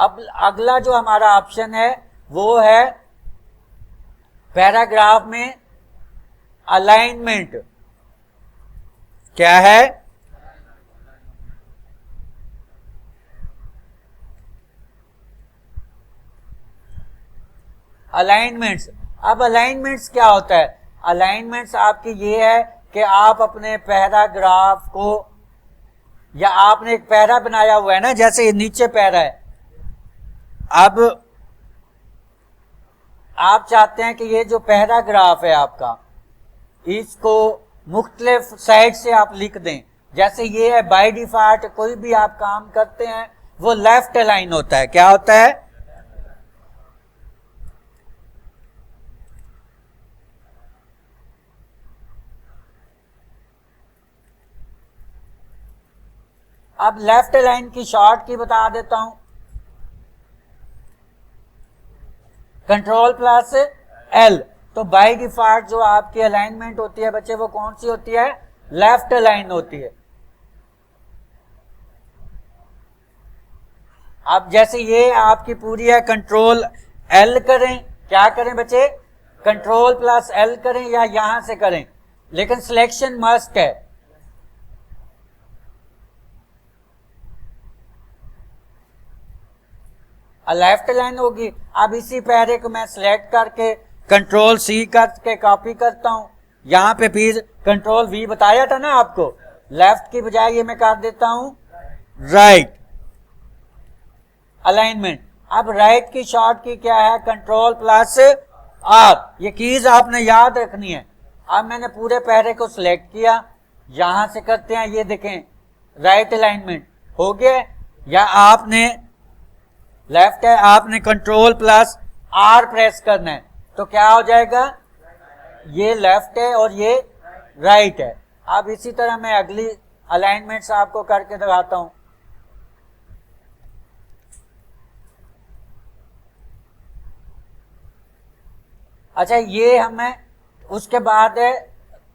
अब अगला जो हमारा ऑप्शन है वो है पैराग्राफ में अलाइनमेंट। क्या है? अलाइनमेंट्स। अब अलाइनमेंट्स क्या होता है? अलाइनमेंट्स आपकी ये है कि आप अपने पैराग्राफ को, या आपने एक पैरा बनाया हुआ है ना, जैसे ये नीचे पैरा है, अब आप चाहते हैं कि ये जो पैराग्राफ है आपका, इसको मुख्तलिफ साइड से आप लिख दें। जैसे ये है, बाय डिफॉल्ट कोई भी आप काम करते हैं वो लेफ्ट अलाइन होता है। क्या होता है? अब लेफ्ट अलाइन की शॉर्ट की बता देता हूं, कंट्रोल प्लस एल। तो बाय डिफॉल्ट जो आपकी अलाइनमेंट होती है बच्चे, वो कौन सी होती है? लेफ्ट अलाइन होती है। अब जैसे ये आपकी पूरी है, कंट्रोल एल करें, क्या करें बच्चे? कंट्रोल प्लस एल करें या यहां से करें, लेकिन सिलेक्शन मस्ट है। लेफ्ट लाइन होगी। अब इसी पैरे को मैं सिलेक्ट करके कंट्रोल सी करके कॉपी करता हूं, यहां पे फिर कंट्रोल वी बताया था ना आपको, लेफ्ट की बजाय ये मैं कर देता हूं राइट अलाइनमेंट। अब राइट की शॉर्ट की क्या है? Control plus R. ये कीज आपने याद रखनी है। अब मैंने पूरे पैरे को सिलेक्ट किया, यहां से करते हैं, ये देखें राइट अलाइनमेंट हो गया। या आपने लेफ्ट है, आपने कंट्रोल प्लस आर प्रेस करना है, तो क्या हो जाएगा? ये लेफ्ट है और ये राइट है। अब इसी तरह मैं अगली अलाइनमेंट्स आपको करके दिखाता हूं। अच्छा, ये हमें उसके बाद है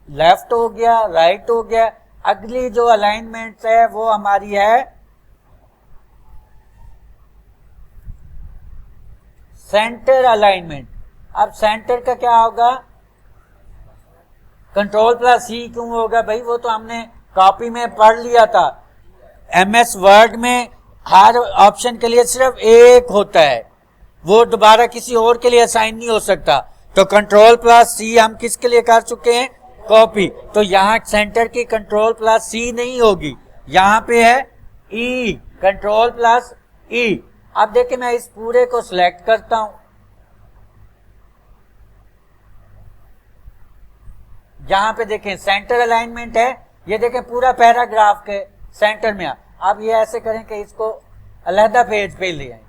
लेफ्ट हो गया, राइट हो गया। अगली जो अलाइनमेंट्स है वो हमारी है सेंटर अलाइनमेंट। अब सेंटर का क्या होगा? कंट्रोल प्लस सी क्यों होगा भाई? वो तो हमने कॉपी में पढ़ लिया था। एमएस वर्ड में हर ऑप्शन के लिए सिर्फ एक होता है, वो दोबारा किसी और के लिए असाइन नहीं हो सकता। तो कंट्रोल प्लस सी हम किसके लिए कर चुके हैं? कॉपी। तो यहां सेंटर की कंट्रोल प्लस सी नहीं होगी, यहां पे है ई, कंट्रोल प्लस ई। अब देखिए मैं इस पूरे को सिलेक्ट करता हूं, यहां पे देखें सेंटर अलाइनमेंट है, ये देखें पूरा पैराग्राफ के सेंटर में। अब ये ऐसे करें कि इसको अलहदा पेज पे ले आए।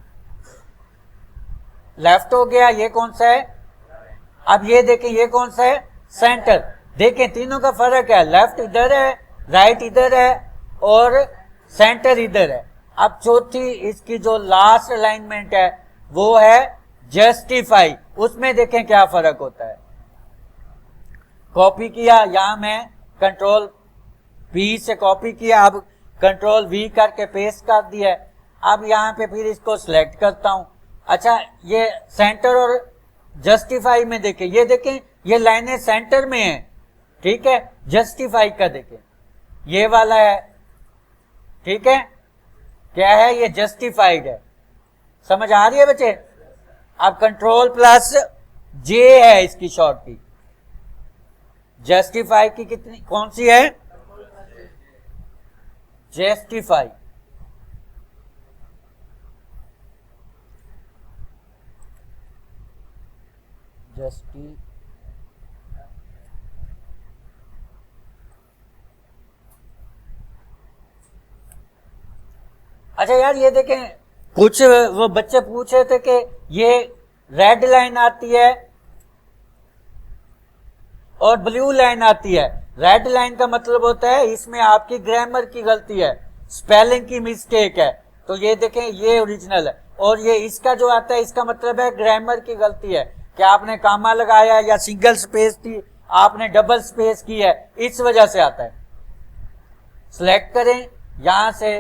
लेफ्ट हो गया, ये कौन सा है? अब ये देखें ये कौन सा है? सेंटर। देखें तीनों का फर्क है, लेफ्ट इधर है, राइट इधर है और सेंटर इधर है। अब चौथी इसकी जो लास्ट अलाइनमेंट है वो है जस्टिफाई। उसमें देखें क्या फर्क होता है। कॉपी किया, यहां मैं कंट्रोल वी से कॉपी किया, अब कंट्रोल वी करके पेस्ट कर दिया। अब यहां पे फिर इसको सिलेक्ट करता हूं। अच्छा, ये सेंटर और जस्टिफाई में देखें, ये देखें ये लाइनें सेंटर में है, ठीक है। जस्टिफाई का देखें ये वाला है, ठीक है, क्या है? ये जस्टिफाइड है। समझ आ रही है बच्चे? अब कंट्रोल प्लस जे है इसकी शॉर्ट की। जस्टिफाई की कितनी कौन सी है? जस्टिफाई। अच्छा यार, ये देखें कुछ वो बच्चे पूछ रहे थे कि ये रेड लाइन आती है और ब्लू लाइन आती है। रेड लाइन का मतलब होता है इसमें आपकी ग्रामर की गलती है, स्पेलिंग की मिस्टेक है। तो ये देखें ये ओरिजिनल है, और ये इसका जो आता है इसका मतलब है ग्रामर की गलती है, कि आपने कामा लगाया या सिंगल स्पेस थी आपने डबल स्पेस की है, इस वजह से आता है। सिलेक्ट करें, यहां से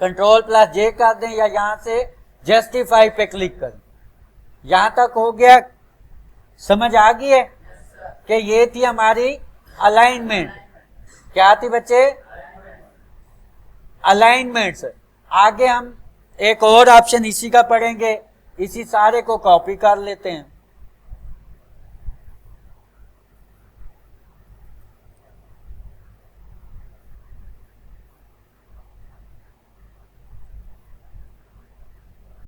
कंट्रोल प्लस जे कर दें या यहां से जस्टिफाई पे क्लिक करें। यहां तक हो गया, समझ आ गई है कि ये थी हमारी अलाइनमेंट। क्या थी बच्चे? अलाइनमेंट्स। आगे हम एक और ऑप्शन इसी का पढ़ेंगे, इसी सारे को कॉपी कर लेते हैं।